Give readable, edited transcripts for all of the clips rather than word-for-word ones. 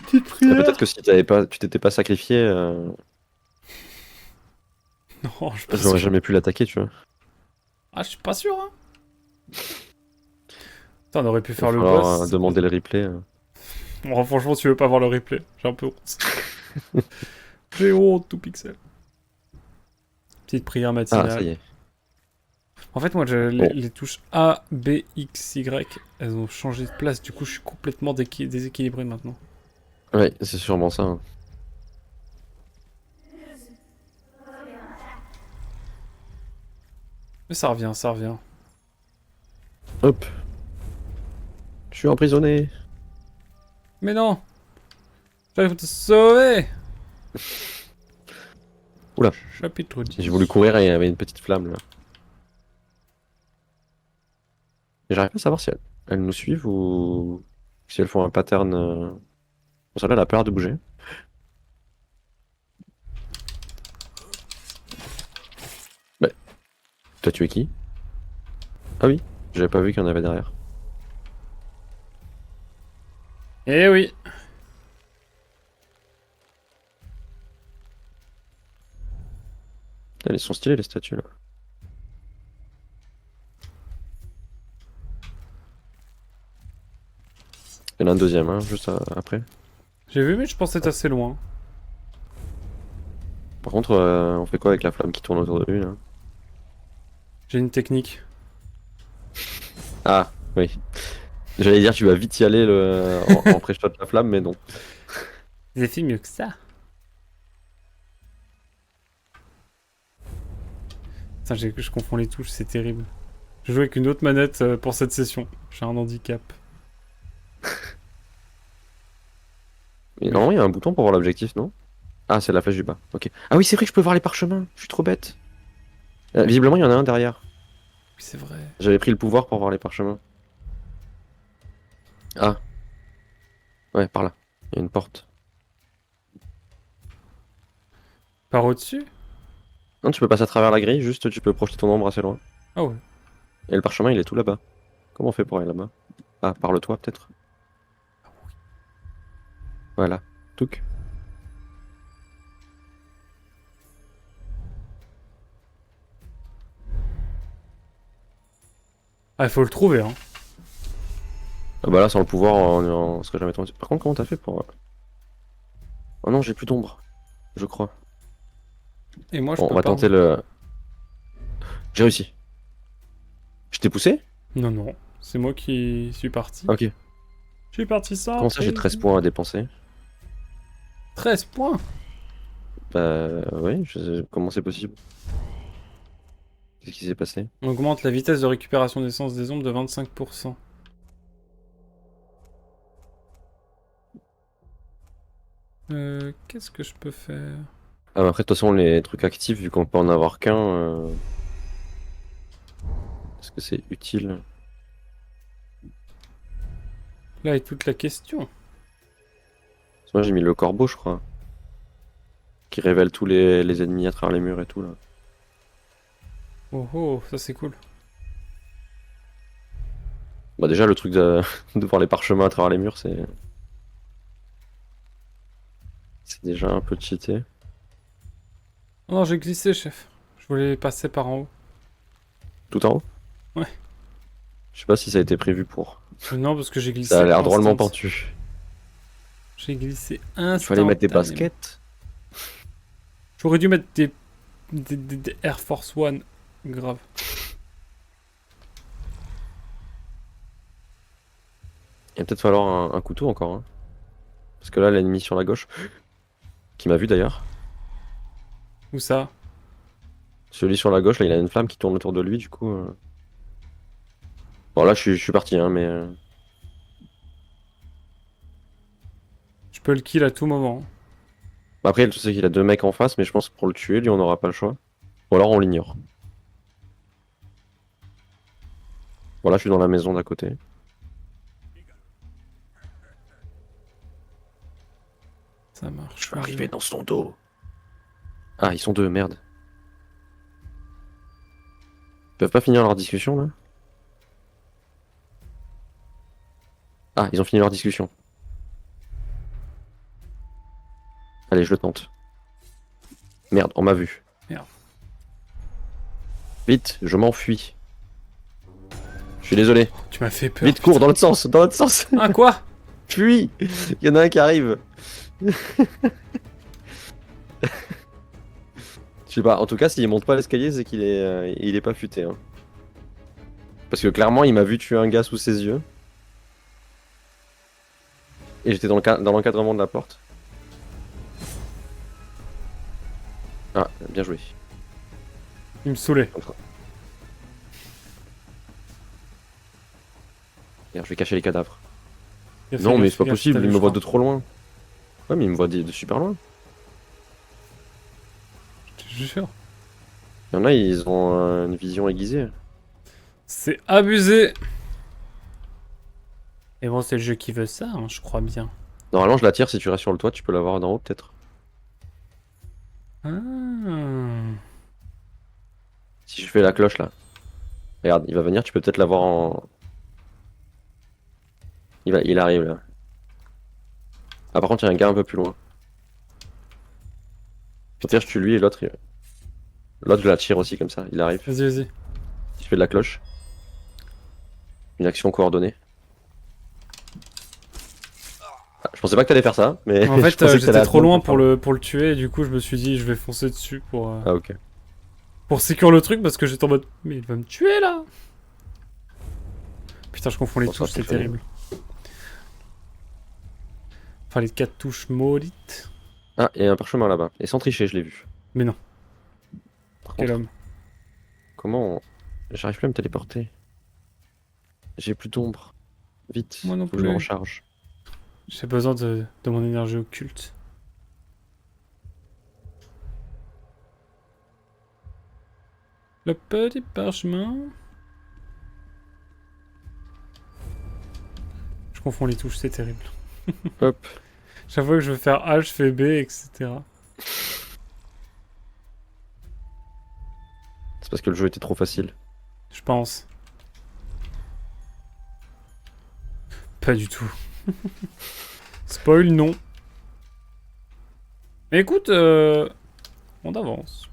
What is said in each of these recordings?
Petite prière. Peut-être que si tu t'étais pas sacrifié, Non, je suis pas j'aurais sûr. jamais pu l'attaquer, tu vois. Ah, je suis pas sûr, hein. Putain, on aurait pu Il va faire le falloir boss. demander le replay. Bon, franchement, tu veux pas voir le replay. J'ai un peu honte. J'ai honte, tout pixel. Petite prière Ah, ça matinale. y est. En fait, moi, Bon, les touches A, B, X, Y, elles ont changé de place. Du coup, je suis complètement déséquilibré maintenant. ouais, c'est sûrement ça, hein. Mais ça revient, ça revient. Hop, je suis emprisonné. Mais non! J'arrive à te sauver! Oula, Chapitre j'ai voulu 10. courir et il y avait une petite flamme là. Et j'arrive pas à savoir si elles nous suivent ou si elles font un pattern. Bon, celle-là, elle a peur de bouger. Bah, t'as tué qui? Ah oui, j'avais pas vu qu'il y en avait derrière. Eh oui! Elles sont stylées les statues là. Il y en a un deuxième, hein, juste après. J'ai vu, mais je pensais être assez loin. Par contre, on fait quoi avec la flamme qui tourne autour de lui là? J'ai une technique. Ah, oui. J'allais dire, tu vas vite y aller empêche-toi de la flamme, mais non. J'ai fait mieux que ça. Putain, je confonds les touches, c'est terrible. Je joue avec une autre manette pour cette session. J'ai un handicap. Mais Mais normalement, il y a un bouton pour voir l'objectif, non? Ah, c'est la flèche du bas. Ok. Ah oui, c'est vrai que je peux voir les parchemins. Je suis trop bête. Visiblement, il y en a un derrière. oui, c'est vrai. J'avais pris le pouvoir pour voir les parchemins. Ah, ouais, par là. Il y a une porte. Par au-dessus? Non, tu peux passer à travers la grille, juste tu peux projeter ton ombre assez loin. Ah ouais. Et le parchemin, il est tout là-bas. Comment on fait pour aller là-bas? Ah, par le toit, peut-être? Voilà. Touc. Ah, il faut le trouver, hein. Ah bah là, sans le pouvoir, on serait jamais tombé. Par contre, comment t'as fait pour... Oh non, j'ai plus d'ombre. Je crois. Et moi, je Bon, on peux va pas. tenter le... J'ai réussi. Je t'ai poussé? Non, non. C'est moi qui suis parti. Ah, ok. Je suis parti sans Comment ça, j'ai 13 prévenir. points à dépenser? 13 points! Bah oui, comment c'est possible? Qu'est-ce qui s'est passé? On augmente la vitesse de récupération d'essence des ombres de 25%. Qu'est-ce que je peux faire? Ah, bah après, de toute façon, les trucs actifs, vu qu'on peut en avoir qu'un, est-ce que c'est utile? Là est toute la question. Parce que moi, j'ai mis le corbeau, je crois, qui révèle tous les ennemis à travers les murs et tout, là. Oh oh, ça c'est cool. Bah déjà, le truc de voir les parchemins à travers les murs, c'est déjà un peu cheaté. Oh non, j'ai glissé, chef. Je voulais passer par en haut. Tout en haut? Ouais. Je sais pas si ça a été prévu pour. Non, parce que j'ai Ça a glissé l'air drôlement instant. pentu. J'ai glissé Il fallait mettre des instantanément. baskets. J'aurais dû mettre des Air Force One. Grave. Il va peut-être falloir un couteau encore, hein. Parce que là, l'ennemi sur la gauche, qui m'a vu d'ailleurs, Où ça? celui sur la gauche, là, il a une flamme qui tourne autour de lui, du coup. Bon, là, je suis parti, hein, mais. Je peux le kill à tout moment. Après, le truc, c'est qu'il a deux mecs en face, mais je pense que pour le tuer, lui, on n'aura pas le choix. Ou alors on l'ignore. Bon, là, je suis dans la maison d'à côté. Ça marche. Je vais Vas-y. arriver dans son dos. Ah, ils sont deux, merde. Ils peuvent pas finir leur discussion, là? Ah, ils ont fini leur discussion. Allez, je le tente. Merde, on m'a vu. Merde. Vite, je m'enfuis. Je suis désolé. Tu m'as fait peur. Vite, cours dans l'autre sens, dans l'autre sens. Ah, quoi? Fuis. Il y en a un qui arrive. Je sais pas, en tout cas, s'il monte pas l'escalier, c'est qu'il est, il est pas futé. Hein. Parce que clairement, il m'a vu tuer un gars sous ses yeux. Et j'étais dans l'encadrement de la porte. Ah, bien joué. Il me saoulait. Merde, je vais cacher les cadavres. Il a fait Non, mais gaffe, c'est pas gaffe, possible, t'as il vu, me je voit crois. de trop loin. Ouais, mais il me voit de super loin. Je te jure. Il y en a, ils ont une vision aiguisée. C'est abusé. Et bon, c'est le jeu qui veut ça, hein, je crois bien. Normalement, je la tire si tu restes sur le toit, tu peux l'avoir d'en haut peut-être. Ah. Si je fais la cloche là. Regarde, il va venir, tu peux peut-être l'avoir en. Il arrive là. Ah, par contre, il y a un gars un peu plus loin. Peut-être je tue lui et l'autre. L'autre, je la tire aussi comme ça, il arrive. Vas-y, vas-y. Si je fais de la cloche. Une action coordonnée. Ah, je pensais pas que t'allais faire ça, mais. En je fait, pensais que j'étais t'allais trop attendre loin pour pour le tuer, et du coup, je me suis dit, je vais foncer dessus Ah, ok. pour sécure le truc, parce que j'étais en mode, mais il va me tuer là. Putain, je confonds les Bon, ça touches, va, c'est terrible. Enfin, les 4 touches maudites. Ah, il y a un parchemin là-bas. Et sans tricher, je l'ai vu. Mais non, Par quel contre, homme. comment. J'arrive plus à me téléporter. J'ai plus d'ombre. Vite, Moi non faut que je me plus. recharge. J'ai besoin de mon énergie occulte. Le petit parchemin. Je confonds les touches, c'est terrible. Hop. Chaque fois que je veux faire A, je fais B, etc. C'est parce que le jeu était trop facile. Je pense. Pas du tout. Spoil, non. Mais écoute, on avance.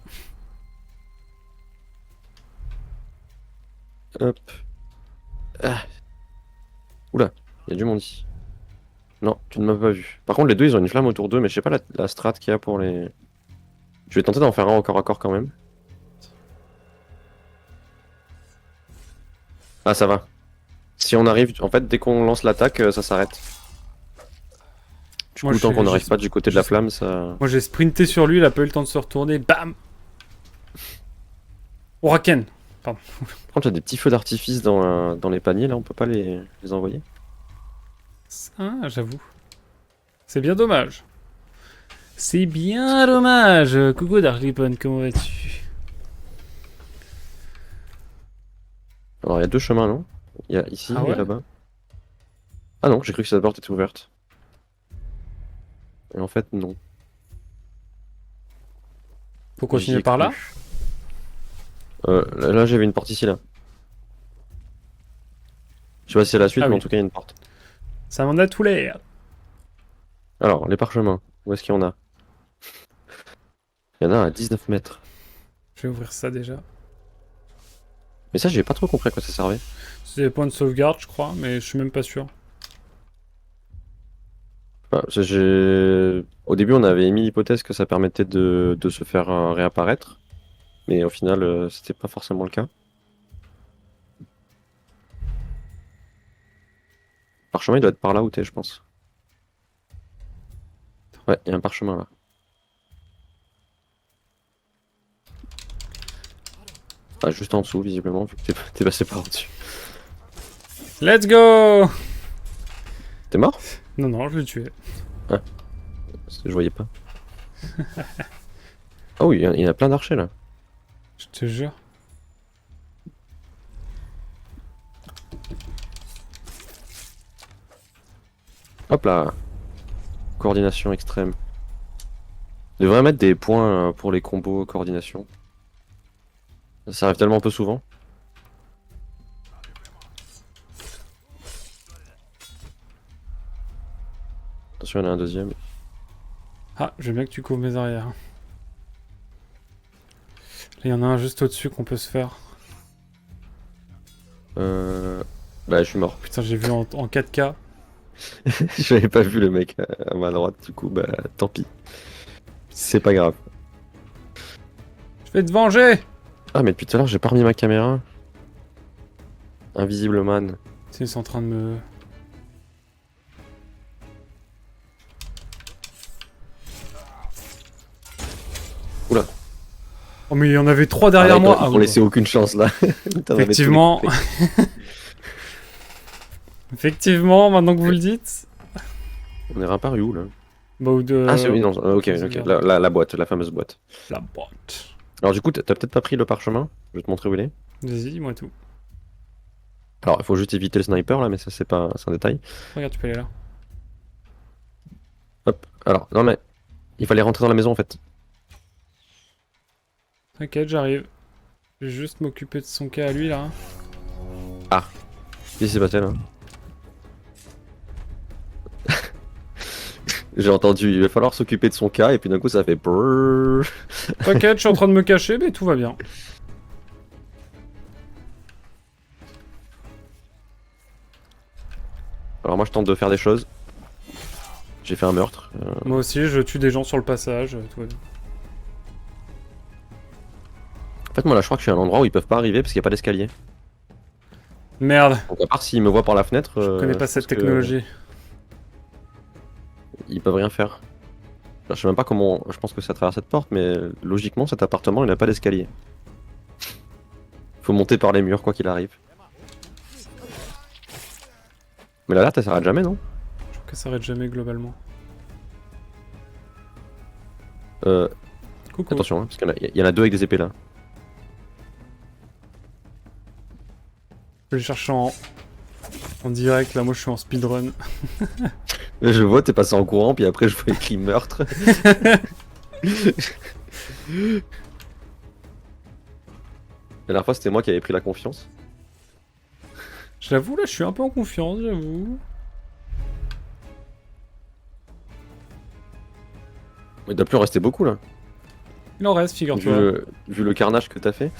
Hop. Ah. Oula, il y a du monde ici. Non, tu ne m'as pas vu. Par contre, les deux, ils ont une flamme autour d'eux, mais je sais pas la strat qu'il y a pour les. Je vais tenter d'en faire un au corps à corps quand même. Ah, ça va. Si on arrive, en fait, dès qu'on lance l'attaque, ça s'arrête. Du Moi, coup, tant qu'on n'arrive j'ai- pas du côté de la flamme, ça. Moi j'ai sprinté sur lui, il a pas eu le temps de se retourner. Bam! Oraken! Par contre, il y a des petits feux d'artifice dans les paniers, là, on peut pas les envoyer. Ah, j'avoue. C'est bien dommage. C'est bien dommage. Coucou Darklipon, comment vas-tu? Alors, il y a deux chemins, non? Il y a ici Ah ouais et là-bas. Ah non, j'ai cru que cette porte était ouverte. Et en fait, non. Faut J'y continuer ai par là? cru. Là, j'avais une porte ici, là. Je sais pas si c'est la suite, Ah mais oui. en tout cas, il y a une porte. Ça m'en a tout l'air. Alors, les parchemins, où est-ce qu'il y en a? Il y en a à 19 mètres. Je vais ouvrir ça déjà. Mais ça, j'ai pas trop compris à quoi ça servait. C'est des points de sauvegarde, je crois, mais je suis même pas sûr. Enfin, au début, on avait émis l'hypothèse que ça permettait de se faire réapparaître. Mais au final, c'était pas forcément le cas. Parchemin, il doit être par là où t'es, je pense. Ouais, il y a un parchemin là. Ah, juste en dessous, visiblement, vu que t'es passé par au-dessus. Let's go! T'es mort? Non, non, je l'ai tué. Parce que je voyais pas. Ah oui, il y en a plein d'archers là. Je te jure. Hop là. Coordination extrême. On devrait mettre des points pour les combos coordination. Ça arrive tellement peu souvent. Attention, il y en a un deuxième. Ah, j'aime bien que tu couvres mes arrières. Là, il y en a un juste au-dessus qu'on peut se faire. Bah, je suis mort. Putain, j'ai vu en 4K. J'avais pas vu le mec à ma droite, du coup, bah, tant pis. C'est pas grave. Je vais te venger! Ah, mais depuis tout à l'heure, j'ai pas remis ma caméra. Invisible man. Tu sais, ils sont en train de me... Oula. Oh, mais il y en avait 3 derrière moi! Ils Ah, m'ont oui, laissé aucune chance là. T'en avais effectivement. tous les- Effectivement, maintenant que vous le dites. On est réapparu où là? Bah, ou de... Ah, c'est oui, non, ok, c'est ok. bien. La boîte, la fameuse boîte. La boîte. Alors, du coup, t'as peut-être pas pris le parchemin? Je vais te montrer où il est. Vas-y, dis-moi tout. Alors, il faut juste éviter le sniper là, mais ça, c'est pas... c'est un détail. Regarde, tu peux aller là. Hop. Alors, non, mais il fallait rentrer dans la maison en fait. T'inquiète, j'arrive. Je vais juste m'occuper de son cas à lui, là. Qu'est-ce qui s'est passé là? J'ai entendu, il va falloir s'occuper de son cas, et puis d'un coup, ça fait brrrr. T'inquiète, je suis en train de me cacher, mais tout va bien. Alors, moi, je tente de faire des choses. J'ai fait un meurtre. Moi aussi, je tue des gens sur le passage, tout va bien. En fait, moi là, je crois que je suis à un endroit où ils peuvent pas arriver parce qu'il n'y a pas d'escalier. Merde, Donc, à part s'ils me voient par la fenêtre. je connais pas pense cette que technologie. Ils peuvent rien faire. Alors, je sais même pas comment. Je pense que c'est à travers cette porte, mais logiquement, cet appartement, il n'a pas d'escalier. Faut monter par les murs, quoi qu'il arrive. Mais l'alerte, elle s'arrête jamais, non? Je trouve que ça s'arrête jamais globalement. Euh, Coucou. Attention, hein, parce qu'il y en a deux avec des épées là. Je vais les chercher en direct, là, moi je suis en speedrun. Je vois, t'es passé en courant, puis après, je vois écrit meurtre. La dernière fois, c'était moi qui avais pris la confiance. Je l'avoue, là, je suis un peu en confiance, j'avoue. Mais il doit plus en rester beaucoup là. Il en reste, Vu figure-toi. vu le carnage que t'as fait.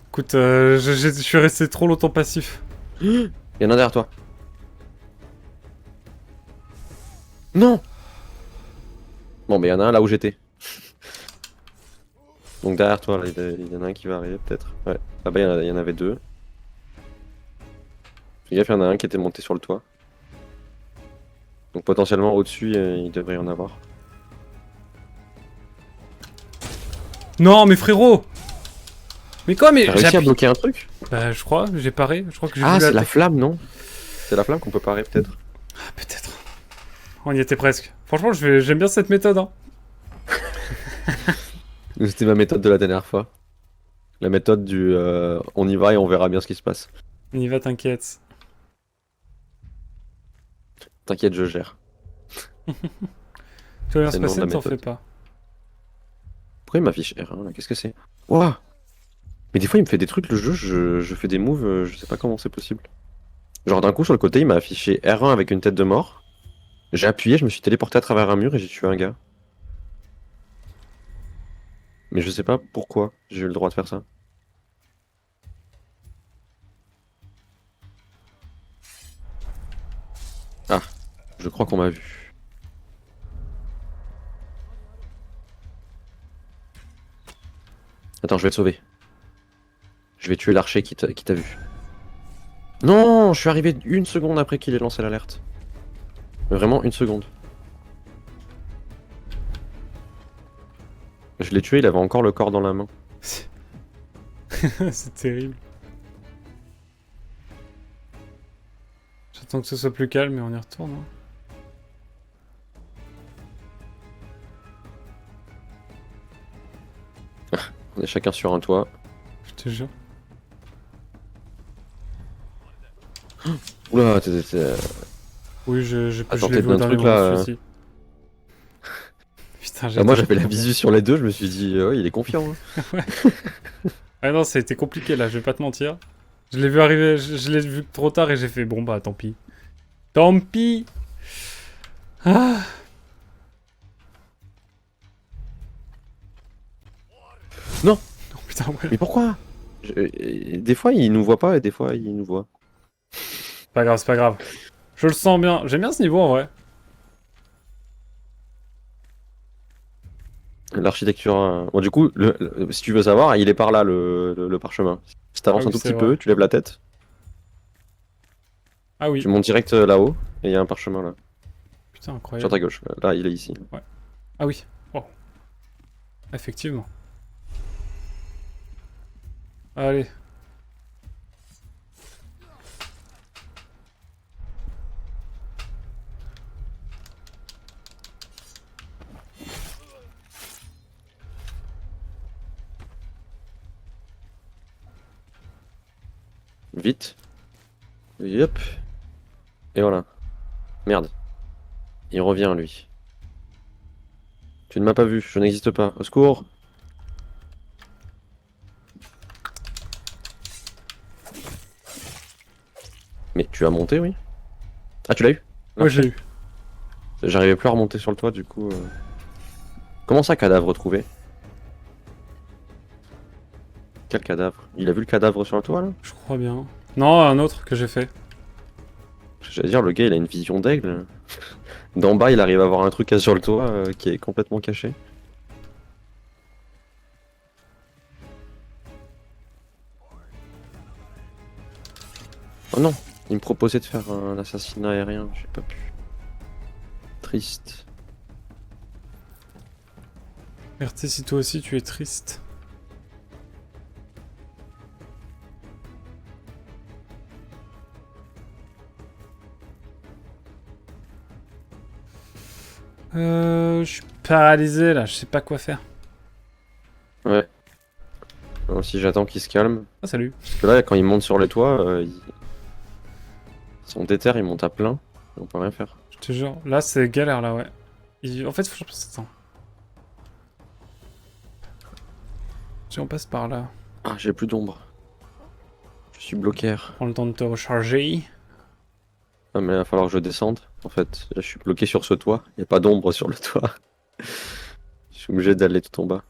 Écoute, je suis resté trop longtemps passif. Il y en a derrière toi. Non! Bon, mais il y en a un là où j'étais. Donc derrière toi, là, il y en a un qui va arriver peut-être. Ouais. Là-bas, il y en avait deux. Fais gaffe, il y en a un qui était monté sur le toit. Donc potentiellement au-dessus, il devrait y en avoir. Non, mais frérot! Mais quoi, mais T'as j'ai réussi à appuyé... bloquer un truc? Bah, je crois, j'ai paré. Je crois que j'ai Ah, voulu c'est la attaquer. flamme, non? C'est la flamme qu'on peut parer peut-être. Ah, peut-être. On y était presque. Franchement, j'aime bien cette méthode, hein. C'était ma méthode de la dernière fois. La méthode du on y va et on verra bien ce qui se passe. On y va, t'inquiète. T'inquiète, je gère. Tout va bien C'est se le nom de passer, la ne t'en fais méthode. pas. Pourquoi il m'affiche R1 là? Qu'est-ce que c'est? Ouah! Mais des fois il me fait des trucs le jeu, je fais des moves, je sais pas comment c'est possible. Genre d'un coup sur le côté il m'a affiché R1 avec une tête de mort. J'ai appuyé, je me suis téléporté à travers un mur et j'ai tué un gars. Mais je sais pas pourquoi j'ai eu le droit de faire ça. Ah, je crois qu'on m'a vu. Attends, je vais te sauver. Je vais tuer l'archer qui t'a vu. Non, je suis arrivé une seconde après qu'il ait lancé l'alerte. Vraiment une seconde. Je l'ai tué, il avait encore le corps dans la main. C'est terrible. J'attends que ce soit plus calme et on y retourne. Hein. On est chacun sur un toit. Je te jure. Oula, Oui, je Attends, l'ai vu d'un au dernier truc, moment, là, celui-ci. Putain, j'ai Ah, moi j'avais la visu sur les deux, je me suis dit, ouais, il est confiant. Hein. Ah non, ça a été compliqué là, je vais pas te mentir. Je l'ai vu arriver, je l'ai vu trop tard et j'ai fait bon bah tant pis. Tant pis. Ah. Non. Oh putain, ouais. Mais pourquoi? Des fois, il nous voit pas et des fois, il nous voit. C'est pas grave, c'est pas grave. Je le sens bien. J'aime bien ce niveau en vrai. L'architecture. Bon, du coup, si tu veux savoir, il est par là le parchemin. Si Ah t'avances un oui, tout c'est petit vrai. peu, tu lèves la tête, Ah oui. tu montes direct là-haut et il y a un parchemin là. Putain, Sur incroyable. ta gauche. Là, il est ici. Ouais. Ah oui. Oh. Effectivement. Allez. Vite. Yep. Et voilà. Merde. Il revient, lui. Tu ne m'as pas vu, je n'existe pas. Au secours. Mais tu as monté, oui? Ah, tu l'as eu? Ouais, j'ai Parfait. eu. J'arrivais plus à remonter sur le toit, du coup. Comment ça, cadavre trouvé? Quel cadavre? Il a vu le cadavre sur le toit, là? Je crois bien. Non, un autre que j'ai fait. J'allais dire, le gars, il a une vision d'aigle. D'en bas, il arrive à voir un truc sur le toit qui est complètement caché. Oh non, il me proposait de faire un assassinat aérien, j'ai pas pu. Triste. RT, si toi aussi tu es triste. Je suis paralysé là, je sais pas quoi faire. Ouais. Alors, si j'attends qu'il se calme. Ah, salut. Parce que là, quand il monte sur les toits, son déter, il monte à plein. On peut rien faire. Je te jure. Là, c'est galère là, ouais. En fait, faut que je passe. Attends. Si on passe par là. Ah, j'ai plus d'ombre. Je suis bloqué. Prends le temps de te recharger. Ah, mais il va falloir que je descende. En fait, là, je suis bloqué sur ce toit. Il n'y a pas d'ombre sur le toit. Je suis obligé d'aller tout en bas.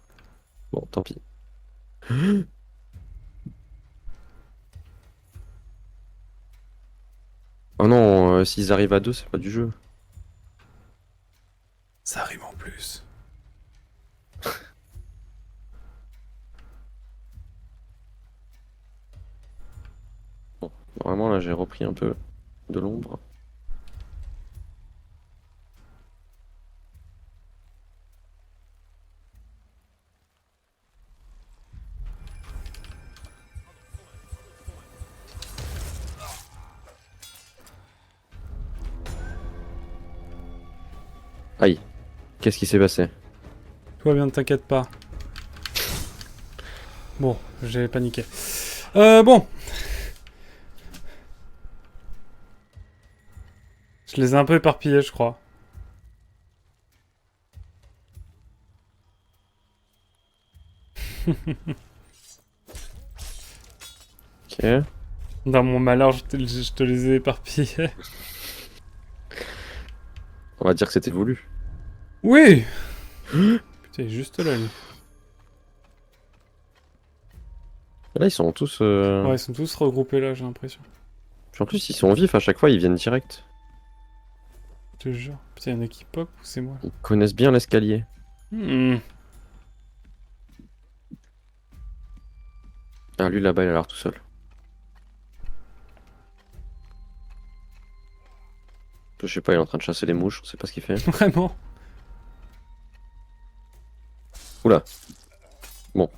Bon, tant pis. Oh non, s'ils arrivent à deux, c'est pas du jeu. Ça rime en plus. Bon, normalement, là, j'ai repris un peu de l'ombre. Aïe, qu'est-ce qui s'est passé? Tout va bien, ne t'inquiète pas. Bon, j'ai paniqué. Bon. Je les ai un peu éparpillés, je crois. Ok. Dans mon malheur, je te les ai éparpillés. On va dire que c'était voulu. Oui. Putain, il est juste là, lui. Là, ils sont tous. Ouais, ils sont tous regroupés là, j'ai l'impression. Puis en plus, ils sont vifs à chaque fois, ils viennent direct. Je te jure. Putain, y'en a qui pop ou c'est moi? Ils connaissent bien l'escalier. Hmm. Ah, lui là-bas, il a l'air tout seul. Je sais pas, il est en train de chasser les mouches, on sait pas ce qu'il fait. Vraiment? Oula. Bon,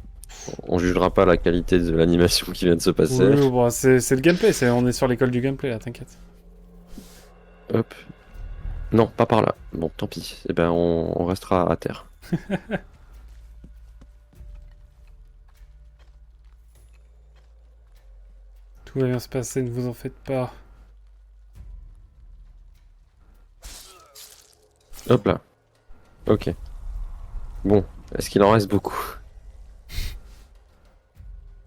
on jugera pas la qualité de l'animation qui vient de se passer. Oui, bon, c'est le gameplay, on est sur l'école du gameplay là, t'inquiète. Hop. Non, pas par là. Bon, tant pis. Eh ben, on restera à terre. Tout va bien se passer, ne vous en faites pas. Hop là. Ok. Bon, est-ce qu'il en reste beaucoup?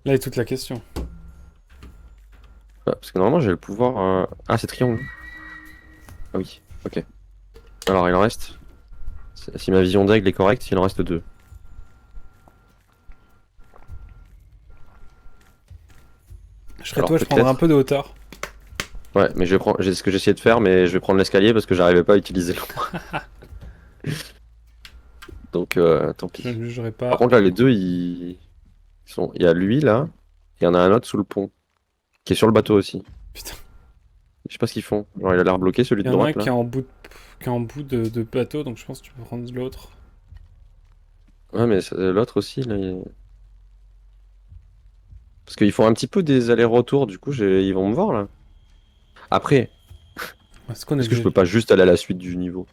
Là est toute la question. Ah, parce que normalement, j'ai le pouvoir. Ah, c'est triangle. Ah oui, ok. Alors, il en reste. Si ma vision d'aigle est correcte, il en reste deux. Je serais Alors, toi, je prendrais peut-être. un peu de hauteur. Ouais, mais j'ai ce que j'ai essayé de faire, mais je vais prendre l'escalier parce que j'arrivais pas à utiliser l'ombre. Donc, tant Je ne pis. jugerai Par pas. contre, là, les deux, ils sont. Il y a lui, là, et il y en a un autre sous le pont, qui est sur le bateau aussi. Putain. Je sais pas ce qu'ils font. Genre, il a l'air bloqué, celui Il de y en a un droite, qui là. est en bout de bateau, donc je pense que tu peux prendre l'autre. Ouais, mais l'autre aussi, là. Parce qu'ils font un petit peu des allers-retours, du coup, ils vont me voir, là. Après, Est-ce qu'on est est-ce que je obligé? peux pas juste aller à la suite du niveau?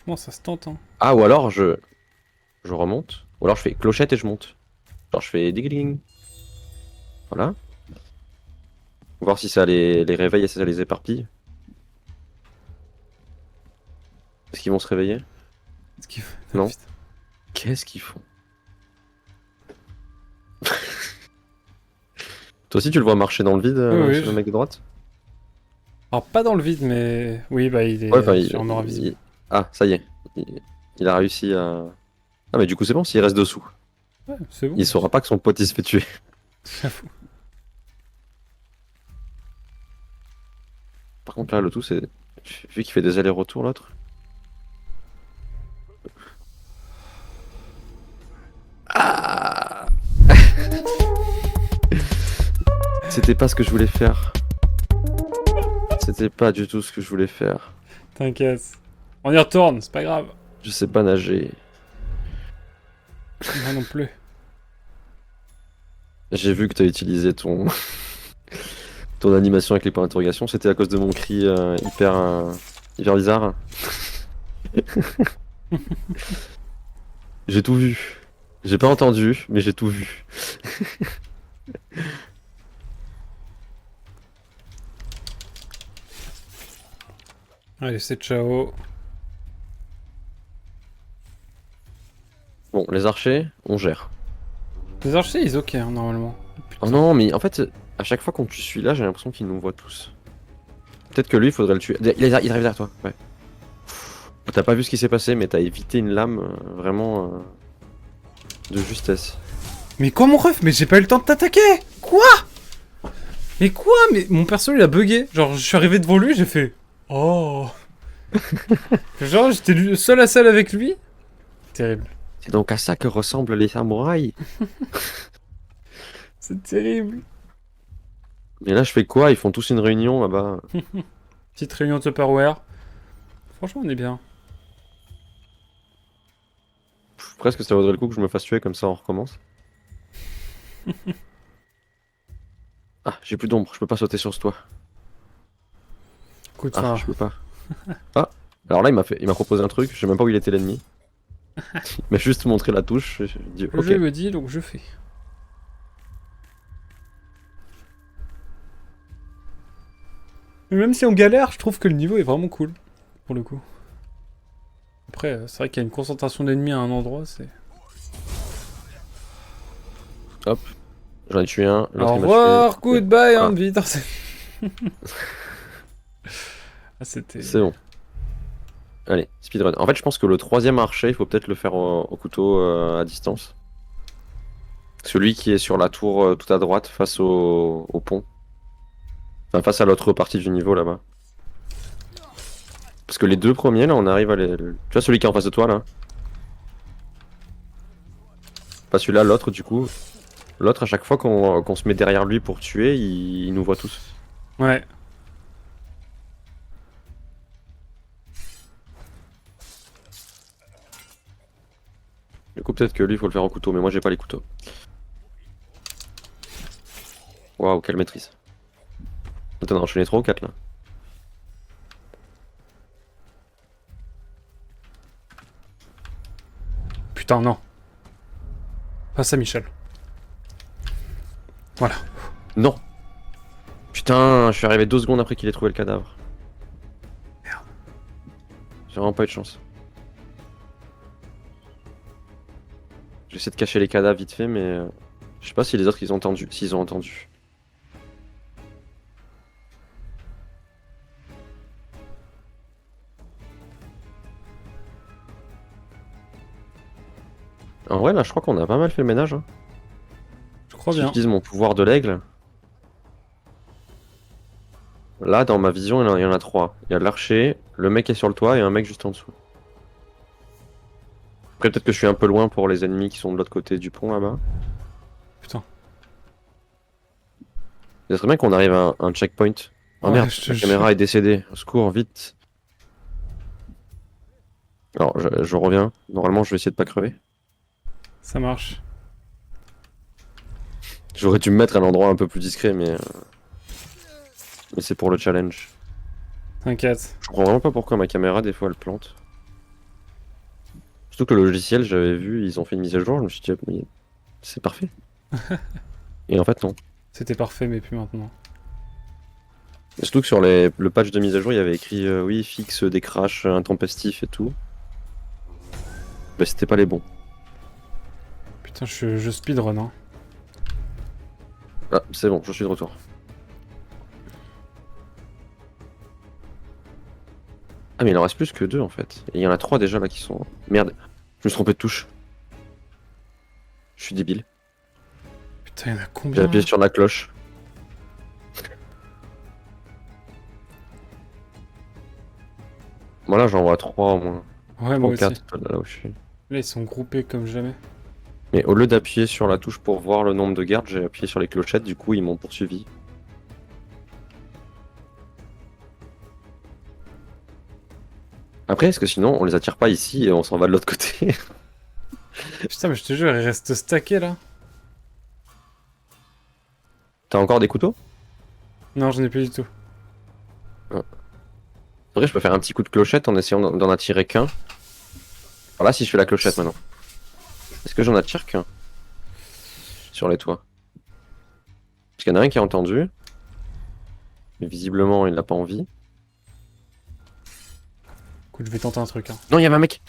Comment ça se tente, hein? Ah, ou alors je remonte. Ou alors je fais clochette et je monte. Genre, je fais ding. Voilà. Voir si ça les réveille et si ça les éparpille. Est-ce qu'ils vont se réveiller? Est-ce qu'il faut- Ah, Non. putain. Qu'est-ce qu'ils font? Toi aussi, tu le vois marcher dans le vide, Oui, oui, le mec de droite? Alors, pas dans le vide, mais... Oui, bah, il Ouais, enfin, est sur un aura visible. Ah, ça y est. Il a réussi à. Ah, mais du coup, c'est bon, s'il reste dessous. Ouais, c'est bon. Il saura pas que son pote il se fait tuer. J'avoue. Par contre, là, le tout, c'est. Vu qu'il fait des allers-retours, l'autre. Ah C'était pas ce que je voulais faire. C'était pas du tout ce que je voulais faire. T'inquiète. On y retourne, c'est pas grave. Je sais pas nager. Moi non plus. J'ai vu que t'as utilisé ton animation avec les points d'interrogation. C'était à cause de mon cri hyper bizarre. J'ai tout vu. J'ai pas entendu, mais j'ai tout vu. Allez, c'est ciao. Bon, les archers, on gère. Les archers, ils ok, hein, normalement. Oh non, mais en fait, à chaque fois qu'on tue celui-là, j'ai l'impression qu'il nous voit tous. Peut-être que lui, il faudrait le tuer. Il arrive derrière toi, ouais. T'as pas vu ce qui s'est passé, mais t'as évité une lame vraiment de justesse. Mais quoi, mon ref? Mais j'ai pas eu le temps de t'attaquer! Quoi? Mais quoi? Mais mon perso, il a bugué. Genre, je suis arrivé devant lui, j'ai fait... Oh! Genre, j'étais seul à seul avec lui. Terrible. C'est donc à ça que ressemblent les samouraïs. C'est terrible. Mais là, je fais quoi? Ils font tous une réunion là-bas. Petite réunion de Tupperware. Franchement, on est bien. Presque ça vaudrait le coup que je me fasse tuer, comme ça on recommence. Ah, j'ai plus d'ombre, je peux pas sauter sur ce toit. Écoute, Ah, enfin... je peux pas. Ah, alors là, il m'a proposé un truc, je sais même pas où il était l'ennemi. Il m'a juste montré la touche, et j'ai dit Le ok. jeu me dit, donc je fais. Mais même si on galère, je trouve que le niveau est vraiment cool. Pour le coup. Après, c'est vrai qu'il y a une concentration d'ennemis à un endroit, c'est... Hop, j'en ai tué un, l'autre Au il m'a revoir, tué. goodbye, Voilà. hein, vite. Ah, c'était... C'est bon. Allez, speedrun. En fait, je pense que le troisième archer, il faut peut-être le faire au couteau à distance. Celui qui est sur la tour tout à droite, face au pont. Enfin, face à l'autre partie du niveau là-bas. Parce que les deux premiers, là, on arrive à les... Tu vois celui qui est en face de toi, là? Pas celui-là, l'autre, du coup. L'autre, à chaque fois qu'on se met derrière lui pour tuer, il nous voit tous. Ouais. Du coup, peut-être que lui, il faut le faire au couteau, mais moi, j'ai pas les couteaux. Waouh, quelle maîtrise. Attends, on a enchaîné 3 ou 4, là. Putain, non. Pas ça, Michel. Voilà. Non! Putain, je suis arrivé 2 secondes après qu'il ait trouvé le cadavre. Merde. J'ai vraiment pas eu de chance. J'essaie de cacher les cadavres vite fait, mais je sais pas si les autres ils ont entendu. S'ils ont entendu. En vrai, là, je crois qu'on a pas mal fait le ménage. Hein. Je crois Si bien. j'utilise mon pouvoir de l'aigle. là, dans ma vision, il y en a trois. Il y a l'archer, le mec qui est sur le toit et un mec juste en dessous. Après, peut-être que je suis un peu loin pour les ennemis qui sont de l'autre côté du pont là-bas. Putain. Il serait bien qu'on arrive à un checkpoint. Oh Ouais, merde, je te la jure. caméra est décédée. Au secours, vite. Alors, je reviens. Normalement, je vais essayer de pas crever. Ça marche. J'aurais dû me mettre à un endroit un peu plus discret, mais c'est pour le challenge. T'inquiète. Je comprends vraiment pas pourquoi ma caméra, des fois, elle plante. Surtout que le logiciel, j'avais vu, ils ont fait une mise à jour, je me suis dit, mais c'est parfait. Et en fait, non. C'était parfait, mais plus maintenant. Et surtout que sur le patch de mise à jour, il y avait écrit oui, fixe des crashs intempestifs et tout. Bah, c'était pas les bons. Putain, je speedrun, hein. Ah, c'est bon, je suis de retour. Ah, mais il en reste plus que deux en fait. Et il y en a trois déjà là qui sont. Merde, je me suis trompé de touche. Je suis débile. Putain, y'en a J'ai combien appuyé là sur la cloche. Moi là, j'en vois trois au moins. Ouais, 3 moi ou aussi. 4 là où je suis. Là, ils sont groupés comme jamais. Mais au lieu d'appuyer sur la touche pour voir le nombre de gardes, j'ai appuyé sur les clochettes, du coup ils m'ont poursuivi. Après, est-ce que sinon on les attire pas ici et on s'en va de l'autre côté? Putain, mais je te jure, ils restent stackés là. T'as encore des couteaux? Non, j'en ai plus du tout. En vrai, je peux faire un petit coup de clochette en essayant d'en attirer qu'un. Alors là, si je fais la clochette maintenant, est-ce que j'en attire qu'un sur les toits? Parce qu'il y en a un qui a entendu, mais visiblement il n'a pas envie. Écoute, je vais tenter un truc, hein. Non, il y avait un mec!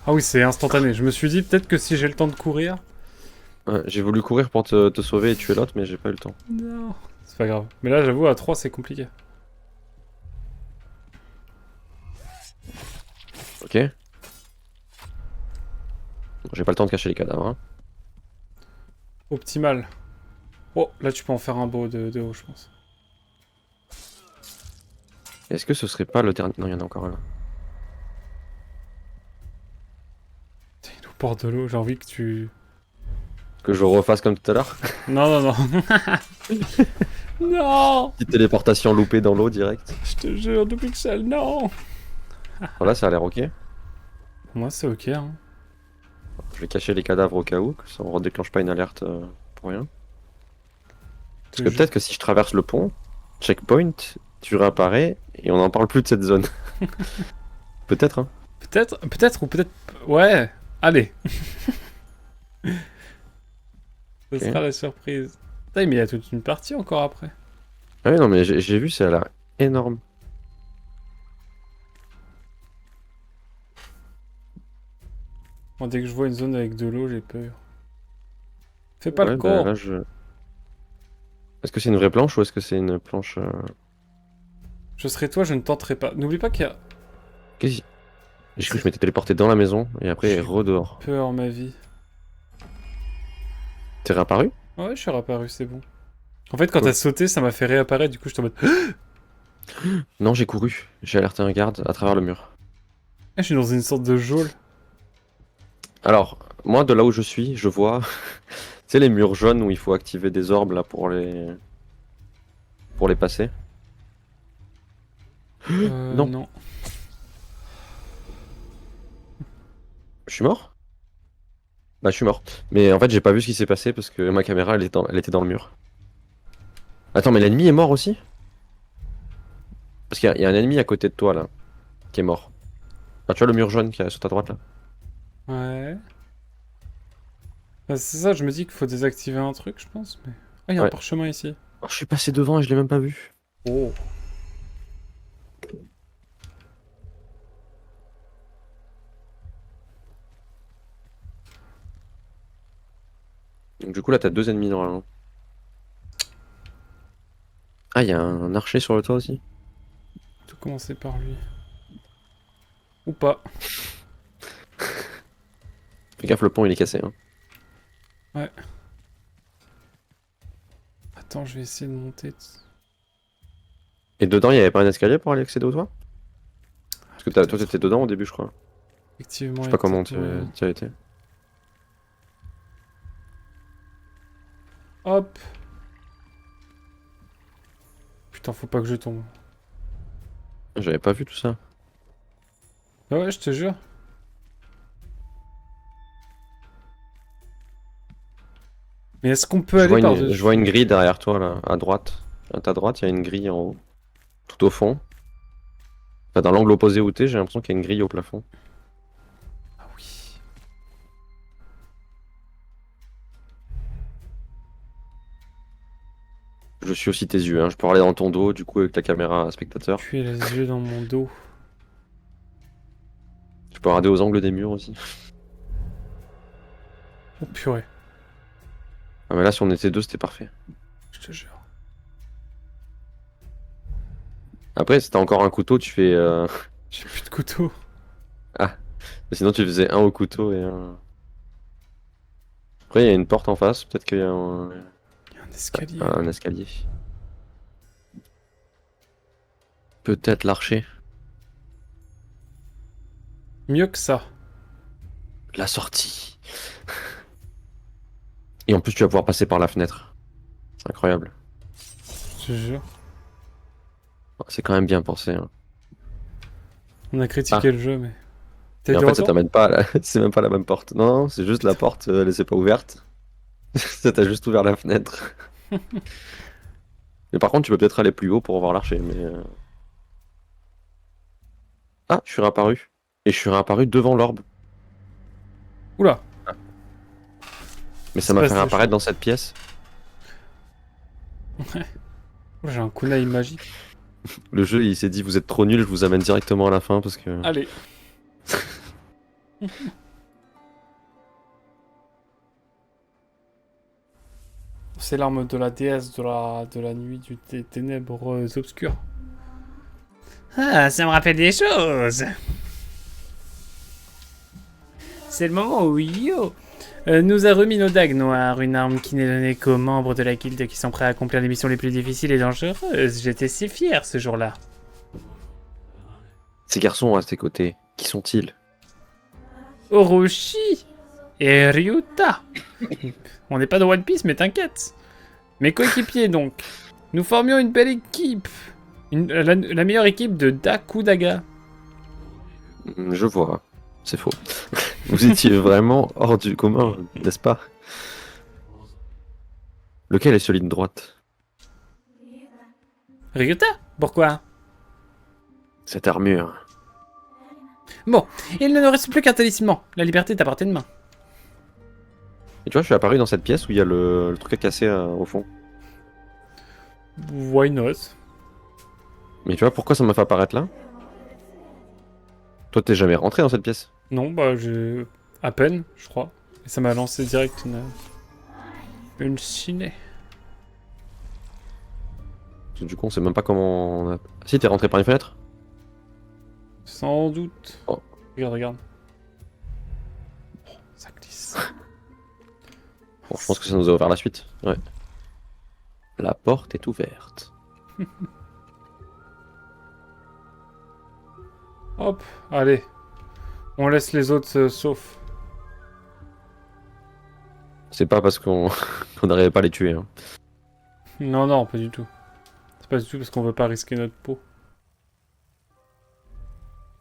Ah oui, c'est instantané. Je me suis dit, peut-être que si j'ai le temps de courir... Ouais, j'ai voulu courir pour te sauver et tuer l'autre, mais j'ai pas eu le temps. Non. C'est pas grave. Mais là, j'avoue, à 3, c'est compliqué. Ok. Bon, j'ai pas le temps de cacher les cadavres. Hein. Optimal. Oh, là, tu peux en faire un beau de haut, je pense. Est-ce que ce serait pas le dernier? Non, il y en a encore un là. Putain, il nous porte de l'eau, j'ai envie que tu... Que je refasse comme tout à l'heure. Non, non, non. Non. Petite téléportation loupée dans l'eau direct. Je te jure, 2 pixels, non. Voilà, ça a l'air ok. Moi, c'est ok, hein. Je vais cacher les cadavres au cas où, que ça ne redéclenche pas une alerte pour rien. Parce que peut-être que si je traverse le pont, checkpoint, tu réapparais et on n'en parle plus de cette zone. Peut-être, hein. Peut-être, ou peut-être... Ouais, allez. Ce Ok. sera la surprise. Putain, mais il y a toute une partie encore après. Ah oui, non, mais j'ai vu, ça a l'air énorme. Moi, dès que je vois une zone avec de l'eau, j'ai peur. Fais pas Ouais, le bah, con. là, Est-ce que c'est une vraie planche ou est-ce que c'est une planche... Je serai toi, je ne tenterai pas. N'oublie pas qu'il y a Qu'est-ce que- J'ai cru que je m'étais téléporté dans la maison et après J'ai- redehors. peur, ma vie. T'es réapparu? Ouais, je suis réapparu, c'est bon. En fait, quand Cool. t'as sauté, ça m'a fait réapparaître, du coup, je t'en mode... Non, j'ai couru. J'ai alerté un garde à travers le mur. Je suis dans une sorte de geôle. Alors, moi, de là où je suis, je vois... Tu sais, les murs jaunes où il faut activer des orbes là pour les passer. Non. Non. Je suis mort? Bah, je suis mort. Mais en fait, j'ai pas vu ce qui s'est passé parce que ma caméra, elle était dans le mur. Attends, mais l'ennemi est mort aussi? Parce qu'il y a un ennemi à côté de toi là, qui est mort. Ah, tu vois le mur jaune qui est sur ta droite là? Ouais. Bah, c'est ça, je me dis qu'il faut désactiver un truc, je pense, mais... Ah, il y a un Ouais. parchemin ici. Oh, je suis passé devant et je l'ai même pas vu. Oh. Donc du coup là, t'as deux ennemis normalement. Ah, il y a un archer sur le toit aussi. Tout commencer par lui. Ou pas. Fais gaffe, le pont il est cassé. Hein. Attends, je vais essayer de monter. Et dedans, il y avait pas un escalier pour aller accéder au toit? Parce que toi, t'étais dedans au début, je crois. Effectivement, Je sais il y a pas comment peut-être moyen. tu as été. Hop. Putain, faut pas que je tombe. J'avais pas vu tout ça. Ah ouais, je te jure. Mais est-ce qu'on peut aller Je vois une par-dessus? grille derrière toi, là, à droite. À ta droite, il y a une grille en haut. Tout au fond. Enfin, dans l'angle opposé où t'es, j'ai l'impression qu'il y a une grille au plafond. Ah oui. Je suis aussi tes yeux, hein. Je peux regarder dans ton dos, du coup, avec la caméra spectateur. Tu es les yeux dans mon dos. Je peux regarder aux angles des murs aussi. Oh purée, Ah, mais là, si on était deux, c'était parfait. je te jure. Après, si t'as encore un couteau, tu fais. J'ai plus de couteau. Ah, sinon, tu faisais un au couteau et un. Après, il y a une porte en face, peut-être qu'il y a Il y a un escalier. un escalier. Peut-être l'archer. Mieux que ça. La sortie. Et en plus, tu vas pouvoir passer par la fenêtre. C'est incroyable. Je te jure. C'est quand même bien pensé, hein. On a Ah, critiqué le jeu, mais... T'es et en du fait, ça retour? t'amène pas à la... c'est même pas la même porte. Non, non, c'est juste la porte, elle est pas ouverte. Ça t'a juste ouvert la fenêtre. Mais par contre, tu peux peut-être aller plus haut pour voir l'archer, mais... Ah, je suis réapparu. Et je suis réapparu devant l'orbe. Oula, Mais il ça se m'a fait passe des réapparaître choses. dans cette pièce. Oh, j'ai un kunai magique. Le jeu, il s'est dit, vous êtes trop nuls, je vous amène directement à la fin parce que... Allez. C'est l'arme de la déesse de la nuit des ténèbres obscures. Ah, ça me rappelle des choses. C'est le moment où Yo nous a remis nos dagues noires, une arme qui n'est donnée qu'aux membres de la guilde qui sont prêts à accomplir les missions les plus difficiles et dangereuses. J'étais si fier ce jour-là. Ces garçons à tes côtés, qui sont-ils? Orochi et Ryuta. On n'est pas de One Piece, mais t'inquiète. Mes coéquipiers donc. Nous formions une belle équipe. La meilleure équipe de Dakudaga. Je vois. C'est faux. Vous étiez vraiment hors du commun, n'est-ce pas? Lequel est celui de droite? Ryuta? Pourquoi? Cette armure. Bon, il ne nous reste plus qu'un talisman. La liberté est à portée de main. Et tu vois, je suis apparu dans cette pièce où il y a le truc à casser au fond. Why not? Mais tu vois, pourquoi ça m'a fait apparaître là? Toi, t'es jamais rentré dans cette pièce? Non, bah j'ai... À peine, je crois. Et ça m'a lancé direct une ciné. Parce que du coup, on sait même pas comment... Ah, si, t'es rentré par une fenêtre? Sans doute. Oh. Regarde, regarde. Oh, ça glisse. Bon, je pense que ça nous a ouvert la suite. Ouais. La porte est ouverte. Hop, allez. On laisse les autres sauf. C'est pas parce qu'on qu'on n'arrivait pas à les tuer, hein. Non, non, pas du tout. C'est pas du tout parce qu'on veut pas risquer notre peau.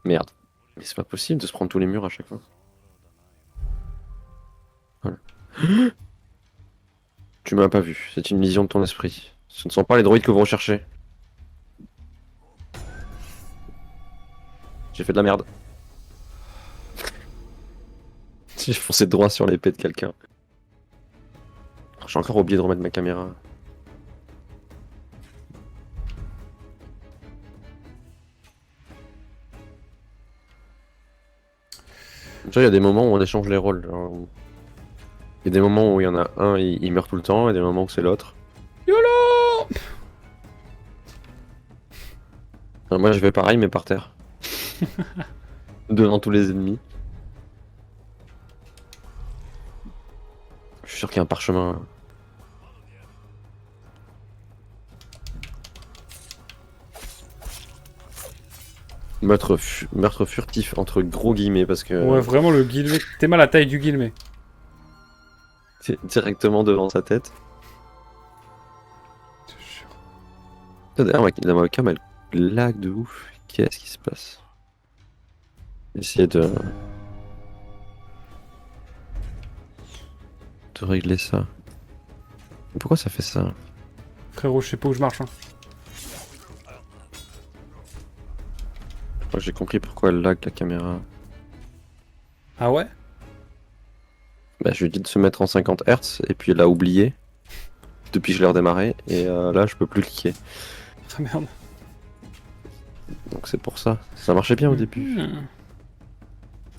Merde. Mais c'est pas possible de se prendre tous les murs à chaque fois. Voilà. Tu m'as pas vu, c'est une vision de ton esprit. Ce ne sont pas les droïdes que vous recherchez. J'ai fait de la merde. J'ai foncé droit sur l'épée de quelqu'un. J'ai encore oublié de remettre ma caméra. Tu vois, il y a des moments où on échange les rôles. Genre, il y a des moments où il y en a un, il meurt tout le temps, et des moments où c'est l'autre. YOLO! Enfin, moi, je vais pareil, mais par terre. Devant tous les ennemis. Je suis sûr qu'il y a un parchemin. Meurtre furtif entre gros guillemets parce que Ouais, vraiment, le guillemet. T'es mal à la taille du guillemet. c'est directement devant sa tête. Je te jure. D'ailleurs, la webcam elle lag de ouf. Qu'est-ce qui se passe? Essayer de régler ça. Pourquoi ça fait ça? Frérot, je sais pas où je marche. Hein. Moi j'ai compris pourquoi elle lag la caméra. Ah ouais? Bah, je lui ai dit de se mettre en 50 Hz et puis elle a oublié depuis que je l'ai redémarré et là je peux plus cliquer. Ah merde. Donc c'est pour ça. Ça marchait bien au début. Hmm.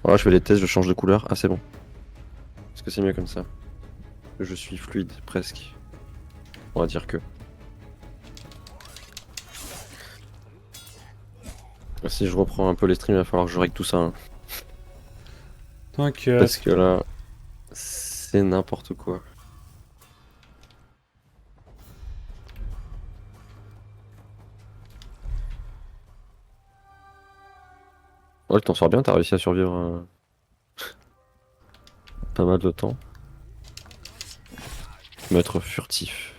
Voilà, je fais des tests, je change de couleur. Ah c'est bon. Est-ce que c'est mieux comme ça? Je suis fluide presque. On va dire que. Si je reprends un peu les streams, il va falloir que je règle tout ça. Hein. T'inquiète. Parce que là, c'est n'importe quoi. Ouais, tu t'en sors bien, t'as réussi à survivre pas mal de temps. Maître furtif.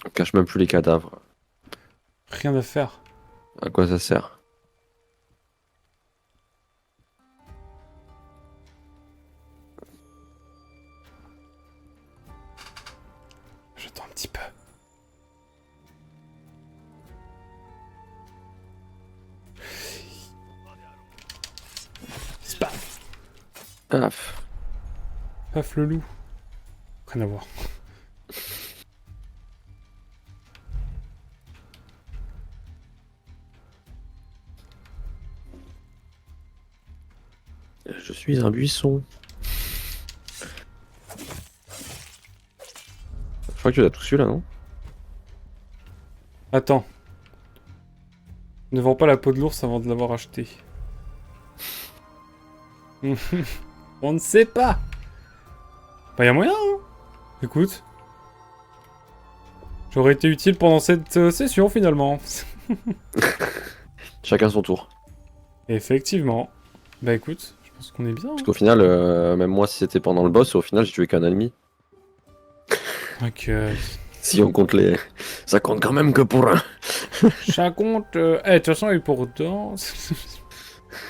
On cache même plus les cadavres. Rien à faire. À quoi ça sert? J'attends un petit peu. Spam. Paf. Paf le loup. Rien à voir. Je suis un buisson. Je crois que tu l'as tous eu là, non? Attends. Ne vends pas la peau de l'ours avant de l'avoir acheté. On ne sait pas. Bah y a moyen, hein. Écoute. J'aurais été utile pendant cette session finalement. Chacun son tour. Effectivement. Bah écoute, je pense qu'on est bien. Parce qu'au final, même moi, si c'était pendant le boss, au final, j'ai tué qu'un ennemi. Ok. Si on compte les. Ça compte quand même que pour un. Ça compte. De toute façon, et pourtant.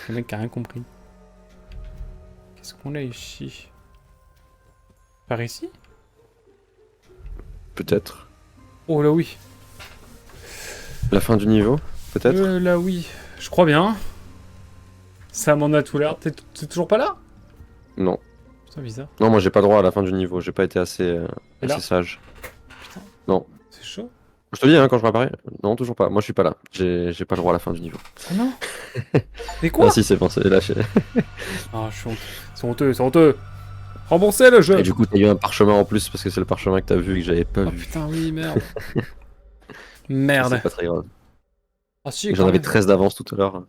Le mec a rien compris. Qu'est-ce qu'on a ici? Par ici? Peut-être. Oh là oui. La fin du niveau, peut-être. Là oui. Je crois bien. Ça m'en a tout l'air. T'es toujours pas là? Non. Putain, bizarre. Non, moi j'ai pas droit à la fin du niveau, j'ai pas été assez, Et là assez sage. Putain. Non. C'est chaud. Je te dis, hein, quand je m'apparais. Non, toujours pas. Moi je suis pas là. J'ai pas le droit à la fin du niveau. Ah non. Mais quoi? Ah si, c'est bon, c'est lâché. Ah, je suis honteux. C'est honteux, c'est honteux. Remboursez le jeu. Et du coup, t'as eu un parchemin en plus parce que c'est le parchemin que t'as vu et que j'avais pas Oh vu. putain, oui, merde. C'est Merde. pas très grave. Ah si, J'en quand avais même. 13 d'avance tout à l'heure.